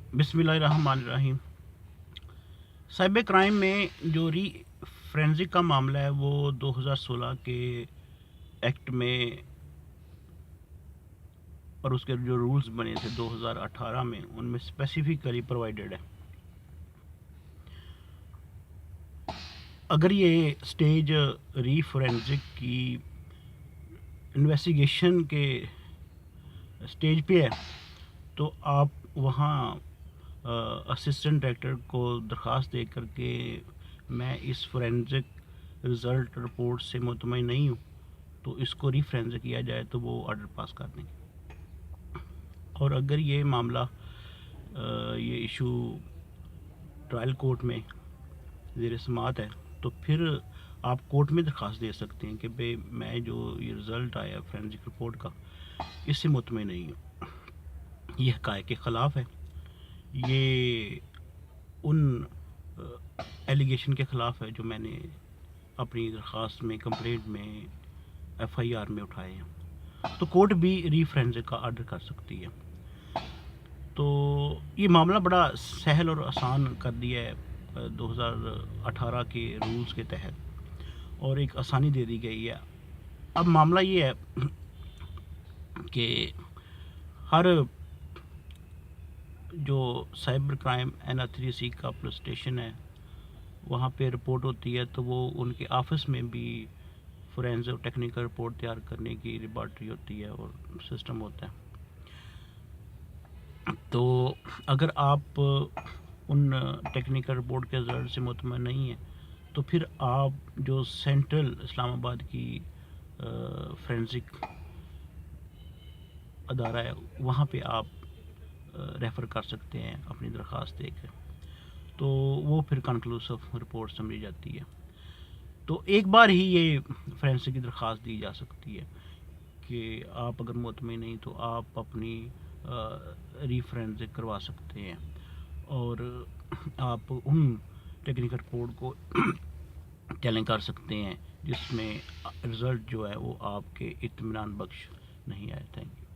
بسم اللہ الرحمن الرحیم۔ سائبر کرائم میں جو ری فرینزک کا معاملہ ہے وہ 2016 کے ایکٹ میں اور اس کے جو رولز بنے تھے 2018 میں، ان میں اسپیسیفکلی پرووائڈڈ ہے۔ اگر یہ سٹیج ری فورینزک کی انویسٹیگیشن کے سٹیج پہ ہے تو آپ وہاں اسسٹنٹ ڈائریکٹر کو درخواست دے کر کے میں اس فورینزک رزلٹ رپورٹ سے مطمئن نہیں ہوں تو اس کو ری فورینزک کیا جائے تو وہ آرڈر پاس کر دیں گے۔ اور اگر یہ معاملہ یہ ایشو ٹرائل کورٹ میں زیر سماعت ہے تو پھر آپ کورٹ میں درخواست دے سکتے ہیں کہ بھئی میں جو یہ رزلٹ آیا فورینزک رپورٹ کا اس سے مطمئن نہیں ہوں، یہ حقائق کے خلاف ہے، یہ ان ایلیگیشن کے خلاف ہے جو میں نے اپنی درخواست میں کمپلینٹ میں ایف آئی آر میں اٹھائے ہیں، تو کورٹ بھی ری فورینزک کا آرڈر کر سکتی ہے۔ تو یہ معاملہ بڑا سہل اور آسان کر دیا ہے 2018 کے رولز کے تحت، اور ایک آسانی دے دی گئی ہے۔ اب معاملہ یہ ہے کہ ہر جو سائبر کرائم NR3C کا پولیس اسٹیشن ہے وہاں پہ رپورٹ ہوتی ہے تو وہ ان کے آفس میں بھی فورینزک اور ٹیکنیکل رپورٹ تیار کرنے کی لیبارٹری ہوتی ہے اور سسٹم ہوتا ہے۔ تو اگر آپ ان ٹیکنیکل رپورٹ کے رزلٹ سے مطمئن نہیں ہیں تو پھر آپ جو سینٹرل اسلام آباد کی فورینزک ادارہ ہے وہاں پہ آپ ریفر کر سکتے ہیں اپنی درخواست دے کر، تو وہ پھر کنکلوسو رپورٹ سمجھی جاتی ہے۔ تو ایک بار ہی یہ فورینزک کی درخواست دی جا سکتی ہے کہ آپ اگر مطمئن نہیں تو آپ اپنی ری فورینزک کروا سکتے ہیں اور آپ ان ٹیکنیکل رپورٹ کو چیلنج کر سکتے ہیں جس میں رزلٹ جو ہے وہ آپ کے اطمینان بخش نہیں آئے۔ Thank you.